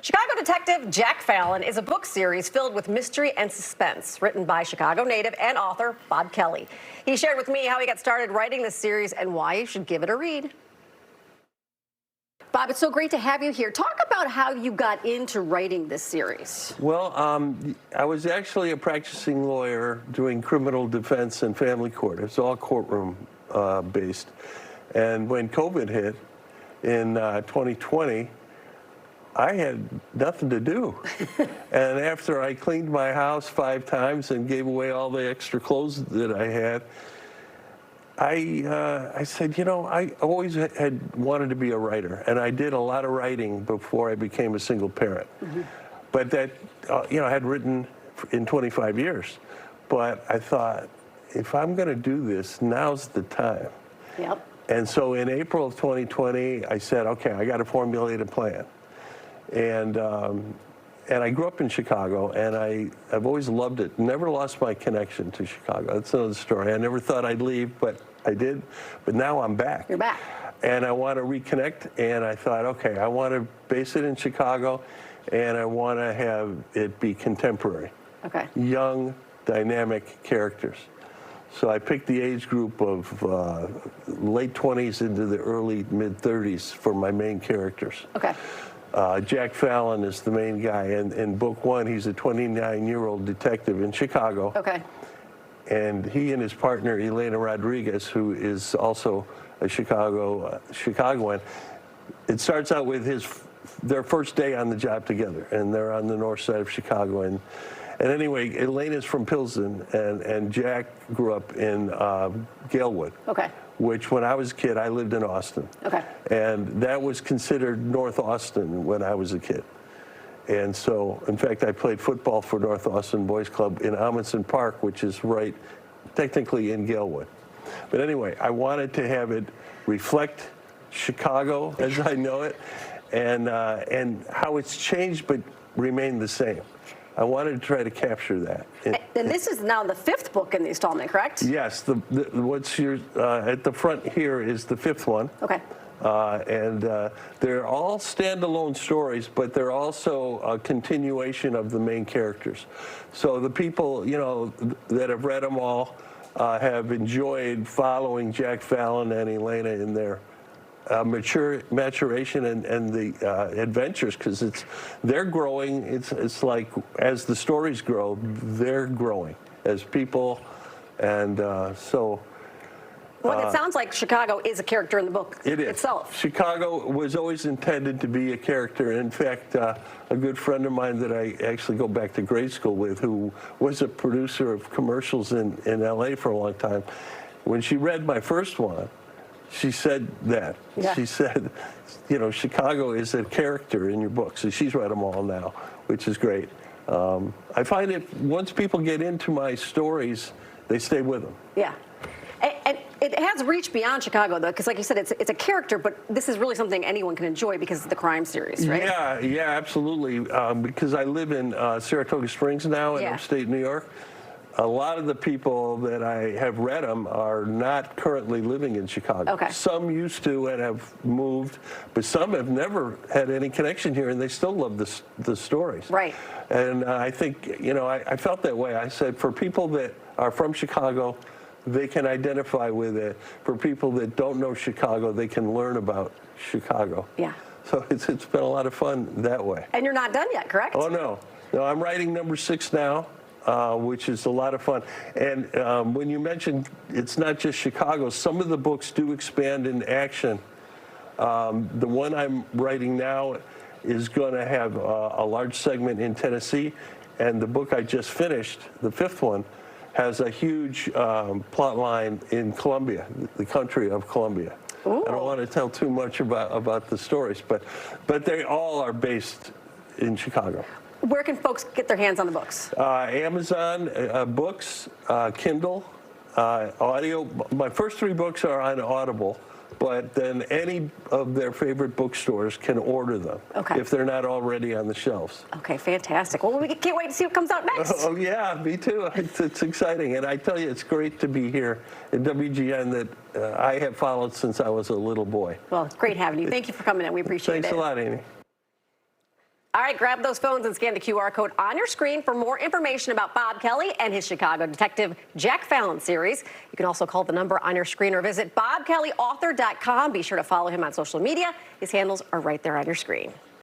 Chicago Detective Jack Fallon is a book series filled with mystery and suspense, written by Chicago native and author Bob Kelly. He shared with me how he got started writing this series and why you should give it a read. Bob, it's so great to have you here. Talk about how you got into writing this series. Well, I was actually a practicing lawyer doing criminal defense and family court. It's all courtroom based. And when COVID hit in 2020, I had nothing to do. And after I cleaned my house 5 times and gave away all the extra clothes that I had, I said, you know, I always had wanted to be a writer, and I did a lot of writing before I became a single parent. Mm-hmm. But that, you know, I had written in 25 years. But I thought, if I'm going to do this, now's the time. Yep. And so in April of 2020, I said, okay, I got to formulate a plan. And I grew up in Chicago, and I've always loved it. Never lost my connection to Chicago. That's another story. I never thought I'd leave, but I did. But now I'm back. You're back. And I want to reconnect, and I thought, okay, I want to base it in Chicago, and I want to have it be contemporary. Okay. Young, dynamic characters. So I picked the age group of late 20s into the early mid-30s for my main characters. Okay. Jack Fallon is the main guy. And in book 1, he's a 29-year-old detective in Chicago. Okay. And he and his partner, Elena Rodriguez, who is also a Chicagoan, it starts out with their first day on the job together, and they're on the north side of Chicago. And anyway, Elena's from Pilsen, and Jack grew up in Galewood. Okay. Which, when I was a kid, I lived in Austin. Okay. And that was considered North Austin when I was a kid. And so, in fact, I played football for North Austin Boys Club in Amundsen Park, which is right, technically, in Galewood. But anyway, I wanted to have it reflect Chicago as I know it, and how it's changed but remained the same. I wanted to try to capture that. And this is now the 5th book in the installment, correct? Yes. What's at the front here is the 5th one. Okay. And they're all standalone stories, but they're also a continuation of the main characters. So the people, you know, that have read them all have enjoyed following Jack Fallon and Elena in their maturation and the adventures, because they're growing. It's like, as the stories grow, they're growing as people, and so. Well, it sounds like Chicago is a character in the book itself. Chicago was always intended to be a character. In fact, a good friend of mine that I actually go back to grade school with, who was a producer of commercials in LA for a long time, when she read my first one, she said that. Yeah. She said, you know, Chicago is a character in your books. And she's read them all now, which is great. I find it, once people get into my stories, they stay with them. Yeah. And it has reached beyond Chicago, though, because like you said, it's a character, but this is really something anyone can enjoy because it's the crime series, right? Yeah, absolutely. Because I live in Saratoga Springs now in upstate New York. A lot of the people that I have read them are not currently living in Chicago. Okay. Some used to and have moved, but some have never had any connection here, and they still love the stories. Right. And I think, you know, I felt that way. I said, for people that are from Chicago, they can identify with it. For people that don't know Chicago, they can learn about Chicago. Yeah. So it's been a lot of fun that way. And you're not done yet, correct? Oh, no. No, I'm writing number 6 now. Which is a lot of fun. And when you mentioned it's not just Chicago, some of the books do expand in action. The one I'm writing now is going to have a large segment in Tennessee, and the book I just finished, the 5th one, has a huge plot line in Colombia, the country of Colombia. Ooh. I don't want to tell too much about the stories, but they all are based in Chicago. Where can folks get their hands on the books? Amazon books, Kindle, audio. My first 3 books are on Audible, but then any of their favorite bookstores can order them if they're not already on the shelves. Okay, fantastic. Well, we can't wait to see what comes out next. Oh, yeah, me too. It's exciting. And I tell you, it's great to be here at WGN that I have followed since I was a little boy. Well, it's great having you. Thank you for coming in. We appreciate it. Thanks a lot, Amy. All right, grab those phones and scan the QR code on your screen for more information about Bob Kelly and his Chicago Detective Jack Fallon series. You can also call the number on your screen or visit bobkellyauthor.com. Be sure to follow him on social media. His handles are right there on your screen.